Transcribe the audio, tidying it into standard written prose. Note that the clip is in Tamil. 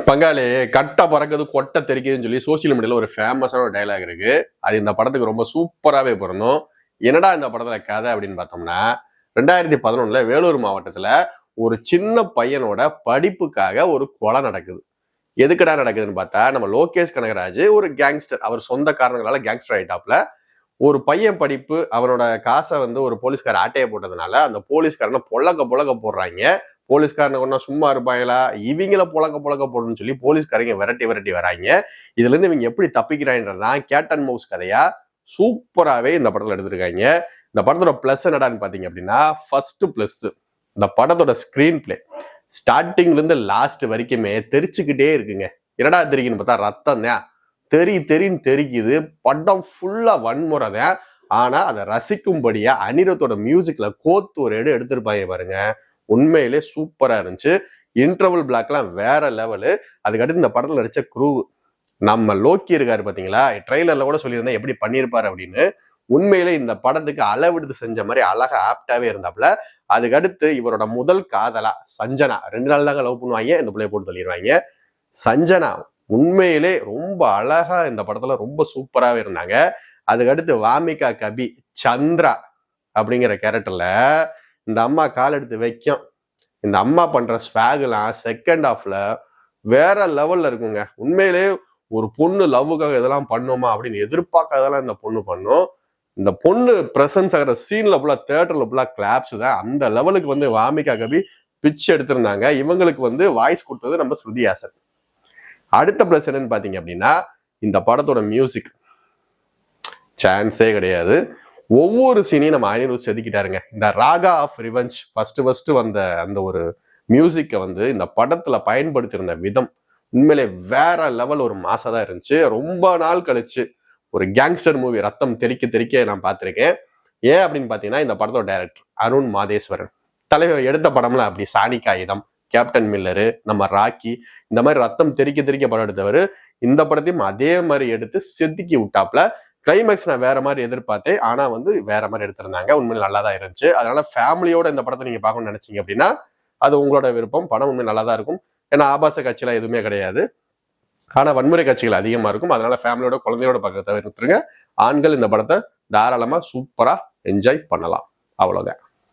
பங்காளி கட்டை பறக்குது கொட்டை தெரிக்குதுன்னு சொல்லி சோசியல் மீடியால ஒரு ஃபேமஸான ஒரு டைலாக் இருக்கு. அது இந்த படத்துக்கு ரொம்ப சூப்பராகவே பொருந்தும். என்னடா இந்த படத்துல கதை அப்படின்னு பார்த்தோம்னா, 2011 வேலூர் மாவட்டத்துல ஒரு சின்ன பையனோட படிப்புக்காக ஒரு கொலை நடக்குது. எதுக்குடா நடக்குதுன்னு பார்த்தா, நம்ம லோகேஷ் கனகராஜ் ஒரு கேங்ஸ்டர், அவர் சொந்த காரணங்களால கேங்ஸ்டர் ஆயிட்டாப்ல. ஒரு பையன் படிப்பு, அவனோட காசை ஒரு போலீஸ்கார ஆட்டையை போட்டதுனால அந்த போலீஸ்காரனை பொழக்க போடுறாங்க. போலீஸ்காரனை கொண்டா சும்மா இருப்பாங்களா, இவங்கள பொழக்க போடணும்னு சொல்லி போலீஸ்காரங்க விரட்டி வராங்க. இதுல இருந்து இவங்க எப்படி தப்பிக்கிறாங்கன்றதான் கேட் அண்ட் மவுஸ் கதையா சூப்பராகவே இந்த படத்துல எடுத்திருக்காங்க. இந்த படத்தோட பிளஸ் என்னடான்னு பாத்தீங்க அப்படின்னா, ஃபர்ஸ்ட் பிளஸ் இந்த படத்தோட ஸ்கிரீன் பிளே ஸ்டார்டிங்ல இருந்து லாஸ்ட் வரைக்குமே தெரிச்சுக்கிட்டே இருக்குங்க. என்னடா தெரியுதுன்னு பார்த்தா ரத்தம் தான் தெரின்னு தெரிக்குது. படம் ஃபுல்லா வன்முறை தான். ஆனா அதை ரசிக்கும்படியா அனிருத்தோட மியூசிக்ல கோத்து ஒரு எடுத்திருப்பாங்க பாருங்க. உண்மையிலே சூப்பரா இருந்துச்சு. இன்டர்வல் பிளாக்லாம் வேற லெவலு. அதுக்கடுத்து இந்த படத்துல நடிச்ச குரூ, நம்ம லோக்கி இருக்காரு பாத்தீங்களா, ட்ரெய்லர்ல கூட சொல்லியிருந்தேன் எப்படி பண்ணியிருப்பாரு அப்படின்னு. உண்மையிலே இந்த படத்துக்கு அளவெடுத்து செஞ்ச மாதிரி அழகா ஆப்டாவே இருந்தாப்புல. அதுக்கடுத்து இவரோட முதல் காதலா சஞ்சனா, 2 நாள் தாங்க லவ் பண்ணுவாங்க, இந்த பிள்ளைய போட்டு தள்ளிடுவாங்க. சஞ்சனா உண்மையிலே ரொம்ப அழகா இந்த படத்துல ரொம்ப சூப்பராகவே இருந்தாங்க. அதுக்கடுத்து வாமிகா கபி சந்திரா அப்படிங்கிற கேரக்டர்ல இந்த அம்மா கால் எடுத்து வைக்கும். இந்த அம்மா பண்ற ஸ்வாக்லாம் செகண்ட் ஹாஃப்ல வேற லெவல்ல இருக்குங்க. உண்மையிலே ஒரு பொண்ணு லவ்வுக்காக இதெல்லாம் பண்ணுமா அப்படின்னு எதிர்பார்க்காதெல்லாம் இந்த பொண்ணு பண்ணும். இந்த பொண்ணு பிரசன்ஸ் ஆகிற சீன்ல ஃபுல்லா தியேட்டர்ல ஃபுல்லா கிளாப்ஸ் தான். அந்த லெவலுக்கு வாமிகா கபி பிச் எடுத்திருந்தாங்க. இவங்களுக்கு வாய்ஸ் கொடுத்தது நம்ம ஸ்ருதி ஹாசன். அடுத்த பிளஸ் என்னன்னு பாத்தீங்க அப்படின்னா, இந்த படத்தோட மியூசிக் சான்ஸே கிடையாது. ஒவ்வொரு சீனையும் நம்ம அனிருத் செதுக்கிட்டாருங்க. இந்த ராகா ஆஃப் ரிவெஞ்ச் ஃபர்ஸ்ட் வந்த அந்த ஒரு மியூசிக்கை இந்த படத்துல பயன்படுத்தியிருந்த விதம் உண்மையிலே வேற லெவல் ஒரு மாசா தான் இருந்துச்சு. ரொம்ப நாள் கழிச்சு ஒரு கேங்ஸ்டர் மூவி ரத்தம் தெறிக்க நான் பார்த்திருக்கேன். ஏன் அப்படின்னு பாத்தீங்கன்னா, இந்த படத்தோட டைரக்டர் அருண் மாதேஸ்வரன் தலைவர் எடுத்த படம்ல அப்படி சாணிக்காயுதம், கேப்டன் மில்லரு, நம்ம ராக்கி, இந்த மாதிரி ரத்தம் தெறிக்க படம் எடுத்தவர் இந்த படத்தையும் அதே மாதிரி எடுத்து செதுக்கி விட்டாப்ல. கிளைமேக்ஸ் நான் வேற மாதிரி எதிர்பார்த்தேன். ஆனா வேற மாதிரி எடுத்திருந்தாங்க. உண்மையில நல்லா தான் இருந்துச்சு. அதனால ஃபேமிலியோட இந்த படத்தை நீங்க பார்க்கணும்னு நினைச்சீங்க அப்படின்னா அது உங்களோட விருப்பம். படம் உண்மையில நல்லா தான் இருக்கும். ஏன்னா ஆபாச காட்சியெல்லாம் எதுவுமே கிடையாது. ஆனா வன்முறை காட்சிகள் அதிகமா இருக்கும். அதனால ஃபேமிலியோட குழந்தையோட பார்க்க தவிர்த்துருங்க. ஆண்கள் இந்த படத்தை தாராளமா சூப்பரா என்ஜாய் பண்ணலாம். அவ்வளவுதான்.